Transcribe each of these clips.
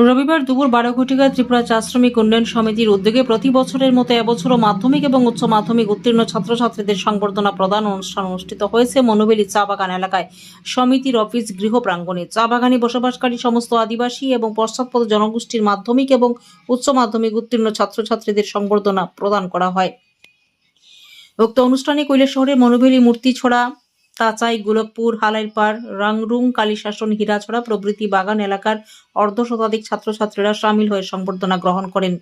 রবিবার দুপুর 12 ঘটিকায় ত্রিপুরা চা শ্রমিক উন্নয়ন সমিতির উদ্যোগে প্রতি বছরের মতো এবছরও মাধ্যমিক এবং উচ্চ মাধ্যমিক উত্তীর্ণ ছাত্রছাত্রীদের সংবর্ধনা প্রদান অনুষ্ঠান অনুষ্ঠিত হয়েছে মনোবেলী চা বাগান এলাকায়। সমিতির অফিস গৃহ প্রাঙ্গণে চা বাগানে বসবাসকারী সমস্ত আদিবাসী এবং পশ্চাৎপদ জনগোষ্ঠীর মাধ্যমিক এবং উচ্চ মাধ্যমিক উত্তীর্ণ ছাত্রছাত্রীদের সংবর্ধনা প্রদান করা হয়। উক্ত অনুষ্ঠানে কৈলাসহরের মনোবেলী মূর্তিছড়া, তাচাই, গোলকপুর, হালাইরপাড়, রাংরুং, কালীশাসন, হীরাছড়া প্রভৃতি বাগান এলাকার অর্ধশতাধিক ছাত্রছাত্রীরা সামিল হয়ে সংবর্ধনা গ্রহণ করেন।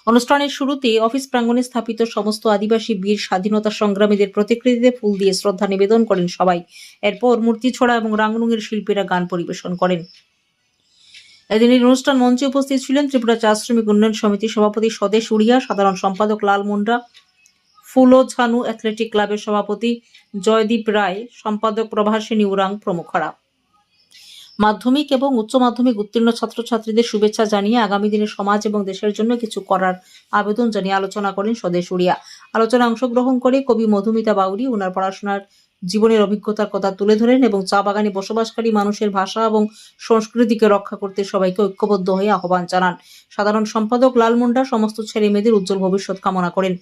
অনুষ্ঠানের শুরুতে অফিস প্রাঙ্গণে স্থাপিত সমস্ত আদিবাসী বীর স্বাধীনতা সংগ্রামীদের প্রতিকৃতিতে ফুল দিয়ে শ্রদ্ধা নিবেদন করেন সবাই। এরপর মূর্তিছড়া এবং রাংরুংয়ের শিল্পীরা গান পরিবেশন করেন। এদিনের অনুষ্ঠান মঞ্চে উপস্থিত ছিলেন ত্রিপুরা চা শ্রমিক উন্নয়ন সমিতির সভাপতি স্বদেশ উড়িয়া, সাধারণ সম্পাদক লাল মুন্ডা, ফুলো ঝানু অ্যাথলেটিক ক্লাবের সভাপতি জয়দীপ রায়, সম্পাদক প্রভাসিনী উরাং প্রমুখরা। মাধ্যমিক এবং উচ্চ মাধ্যমিক উত্তীর্ণ ছাত্রছাত্রীদের শুভেচ্ছা জানিয়ে আগামী দিনে সমাজ এবং দেশের জন্য কিছু করার আবেদন জানিয়ে আলোচনা করেন স্বদেশ উড়িয়া। আলোচনায় অংশগ্রহণ করে কবি মধুমিতা বাউরি ওনার পড়াশোনার জীবনের অভিজ্ঞতার কথা তুলে ধরেন এবং চা বাগানে বসবাসকারী মানুষের ভাষা এবং সংস্কৃতিকে রক্ষা করতে সবাইকে ঐক্যবদ্ধ হয়ে আহ্বান জানান। সাধারণ সম্পাদক লাল মুন্ডা সমস্ত ছেলে মেয়েদের উজ্জ্বল ভবিষ্যৎ কামনা করেন।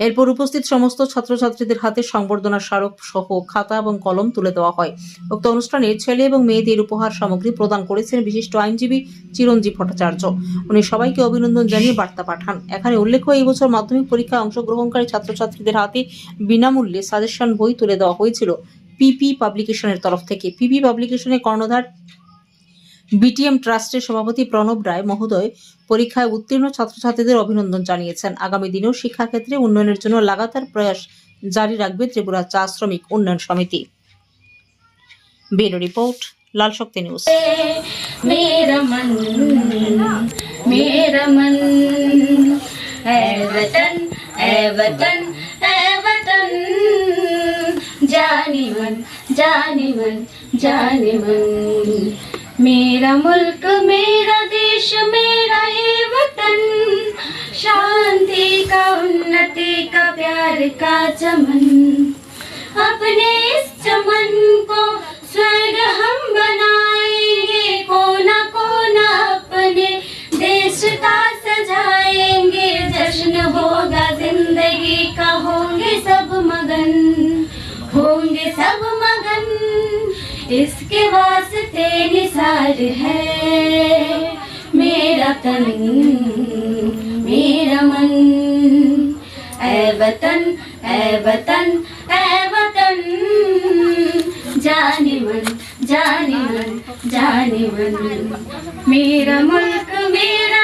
এরপর উপস্থিত সমস্ত ছাত্রছাত্রীদের হাতে সংবর্ধনা স্মারক সহ খাতা এবং কলম তুলে দেওয়া হয়। উক্ত অনুষ্ঠানে ছেলে এবং মেয়েদের উপহার সামগ্রী প্রদান করেছেন বিশিষ্ট আইনজীবী চিরঞ্জীব ভট্টাচার্য। উনি সবাইকে অভিনন্দন জানিয়ে বার্তা পাঠান। এখানে উল্লেখ্য, এই বছর মাধ্যমিক পরীক্ষায় অংশগ্রহণকারী ছাত্রছাত্রীদের হাতে বিনামূল্যে সাজেশন বই তুলে দেওয়া হয়েছিল পিপি পাবলিকেশনের তরফ থেকে। পিপি পাবলিকেশনের কর্ণধার বিটিএম ট্রাস্টের সভাপতি প্রণব রায় মহোদয় পরীক্ষায় উত্তীর্ণ ছাত্রছাত্রীদের অভিনন্দন জানিয়েছেন। আগামী দিনেও শিক্ষাক্ষেত্রে উন্নয়নের জন্য লাগাতার প্রয়াস জারি রাখবে ত্রিপুরা চা শ্রমিক উন্নয়ন সমিতি। ব্যুরো রিপোর্ট, লাল শক্তি নিউজ। मेरा मन है वतन, है वतन, है वतन, जाने मन, जाने मन, जाने मन। मेरा मुल्क, मेरा देश, मेरा ये वतन, शांति का, उन्नति का, प्यार का चमन। अपने इस चमन को स्वर्ग हम बनाएंगे, कोना कोना अपने देश का सजाएंगे। जश्न होगा जिंदगी का, होंगे सब मगन, होंगे सब मगन। इसके वास्ते निसार है मेरा तन, मेरा मन। ऐ वतन, ऐ वतन, ऐ वतन, जाने मन, जाने मन, जाने मन। मेरा मुल्क, मेरा